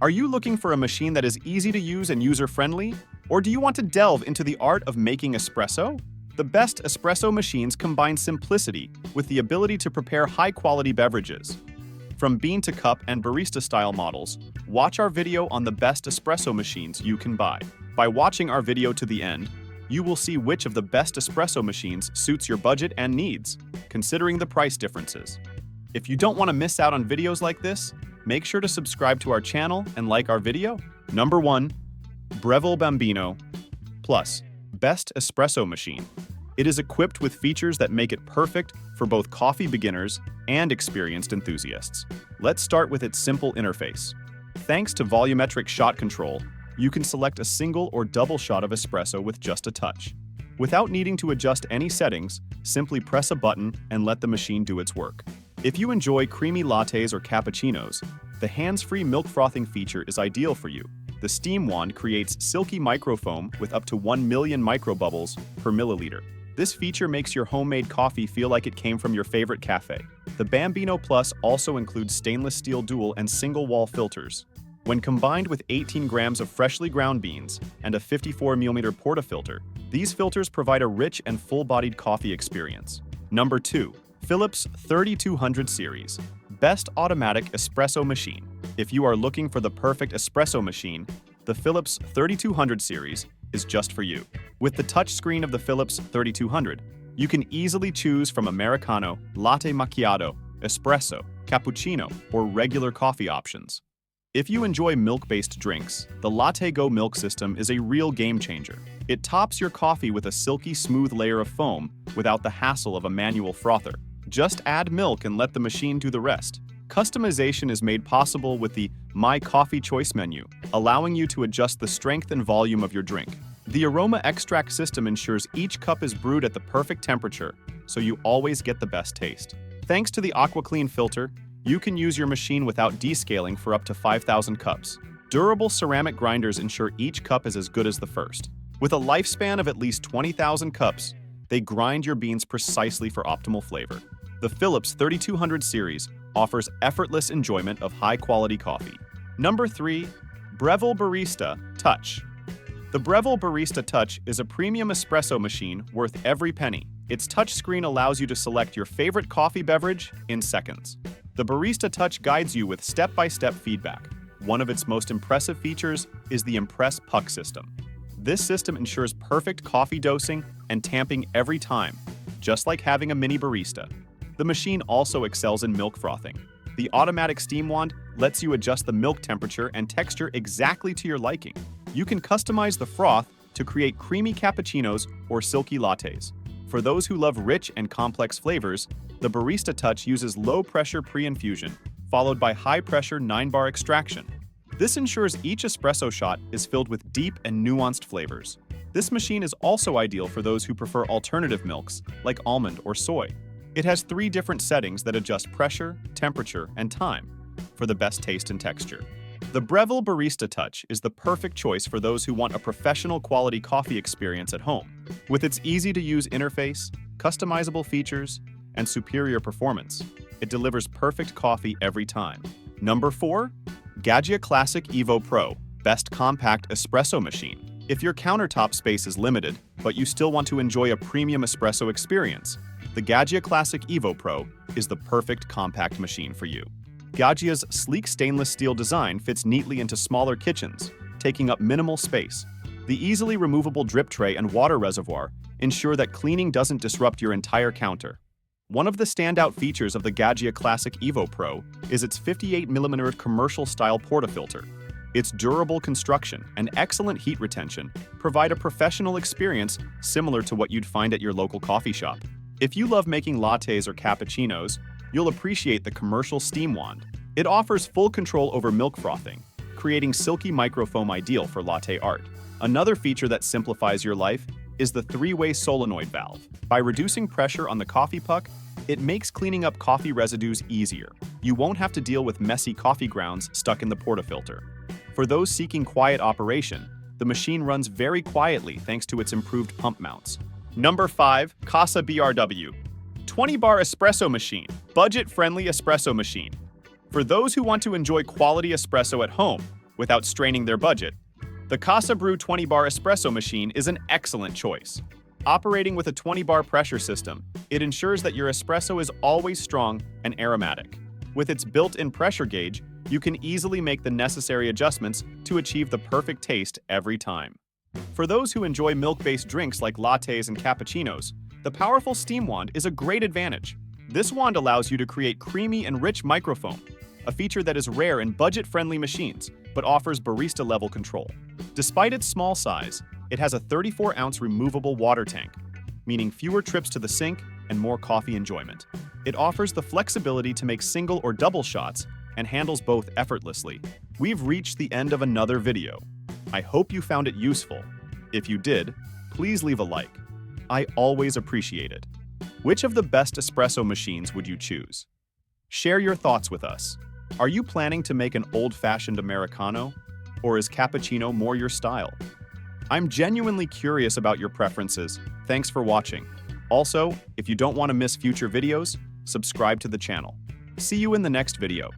Are you looking for a machine that is easy to use and user-friendly? Or do you want to delve into the art of making espresso? The best espresso machines combine simplicity with the ability to prepare high-quality beverages. From bean to cup and barista-style models, watch our video on the best espresso machines you can buy. By watching our video to the end, you will see which of the best espresso machines suits your budget and needs, considering the price differences. If you don't want to miss out on videos like this, make sure to subscribe to our channel and like our video. Number 1. Breville Bambino Plus, best espresso machine. It is equipped with features that make it perfect for both coffee beginners and experienced enthusiasts. Let's start with its simple interface. Thanks to volumetric shot control, you can select a single or double shot of espresso with just a touch. Without needing to adjust any settings, simply press a button and let the machine do its work. If you enjoy creamy lattes or cappuccinos, the hands-free milk frothing feature is ideal for you. The steam wand creates silky microfoam with up to 1 million microbubbles per milliliter. This feature makes your homemade coffee feel like it came from your favorite cafe. The Bambino Plus also includes stainless steel dual and single-wall filters. When combined with 18 grams of freshly ground beans and a 54mm portafilter, these filters provide a rich and full-bodied coffee experience. Number 2. Phillips 3200 Series, best automatic espresso machine. If you are looking for the perfect espresso machine, the Phillips 3200 series is just for you. With the touchscreen of the Phillips 3200, you can easily choose from Americano, latte macchiato, espresso, cappuccino, or regular coffee options. If you enjoy milk-based drinks, the Latte Go milk system is a real game-changer. It tops your coffee with a silky smooth layer of foam without the hassle of a manual frother. Just add milk and let the machine do the rest. Customization is made possible with the My Coffee Choice menu, allowing you to adjust the strength and volume of your drink. The aroma extract system ensures each cup is brewed at the perfect temperature, so you always get the best taste. Thanks to the AquaClean filter, you can use your machine without descaling for up to 5,000 cups. Durable ceramic grinders ensure each cup is as good as the first. With a lifespan of at least 20,000 cups, they grind your beans precisely for optimal flavor. The Phillips 3200 series offers effortless enjoyment of high-quality coffee. Number 3. Breville Barista Touch. The Breville Barista Touch is a premium espresso machine worth every penny. Its touchscreen allows you to select your favorite coffee beverage in seconds. The Barista Touch guides you with step-by-step feedback. One of its most impressive features is the Impress Puck system. This system ensures perfect coffee dosing and tamping every time, just like having a mini barista. The machine also excels in milk frothing. The automatic steam wand lets you adjust the milk temperature and texture exactly to your liking. You can customize the froth to create creamy cappuccinos or silky lattes. For those who love rich and complex flavors, the Barista Touch uses low-pressure pre-infusion, followed by high-pressure 9-bar extraction. This ensures each espresso shot is filled with deep and nuanced flavors. This machine is also ideal for those who prefer alternative milks, like almond or soy. It has 3 different settings that adjust pressure, temperature, and time for the best taste and texture. The Breville Barista Touch is the perfect choice for those who want a professional quality coffee experience at home. With its easy-to-use interface, customizable features, and superior performance, it delivers perfect coffee every time. Number 4. Gaggia Classic Evo Pro, best compact espresso machine. If your countertop space is limited, but you still want to enjoy a premium espresso experience, the Gaggia Classic Evo Pro is the perfect compact machine for you. Gaggia's sleek stainless steel design fits neatly into smaller kitchens, taking up minimal space. The easily removable drip tray and water reservoir ensure that cleaning doesn't disrupt your entire counter. One of the standout features of the Gaggia Classic Evo Pro is its 58mm commercial-style portafilter. Its durable construction and excellent heat retention provide a professional experience similar to what you'd find at your local coffee shop. If you love making lattes or cappuccinos, you'll appreciate the commercial steam wand. It offers full control over milk frothing, creating silky microfoam ideal for latte art. Another feature that simplifies your life is the 3-way solenoid valve. By reducing pressure on the coffee puck, it makes cleaning up coffee residues easier. You won't have to deal with messy coffee grounds stuck in the portafilter. For those seeking quiet operation, the machine runs very quietly thanks to its improved pump mounts. Number 5. Casabrews 20-bar espresso machine, budget-friendly espresso machine. For those who want to enjoy quality espresso at home, without straining their budget. The Casabrews 20-bar espresso machine is an excellent choice. Operating with a 20-bar pressure system, it ensures that your espresso is always strong and aromatic. With its built-in pressure gauge, you can easily make the necessary adjustments to achieve the perfect taste every time. For those who enjoy milk-based drinks like lattes and cappuccinos, the powerful steam wand is a great advantage. This wand allows you to create creamy and rich microfoam, a feature that is rare in budget-friendly machines, but offers barista-level control. Despite its small size, it has a 34-ounce removable water tank, meaning fewer trips to the sink and more coffee enjoyment. It offers the flexibility to make single or double shots and handles both effortlessly. We've reached the end of another video. I hope you found it useful. If you did, please leave a like. I always appreciate it. Which of the best espresso machines would you choose? Share your thoughts with us. Are you planning to make an old-fashioned Americano? Or is cappuccino more your style? I'm genuinely curious about your preferences. Thanks for watching. Also, if you don't want to miss future videos, subscribe to the channel. See you in the next video.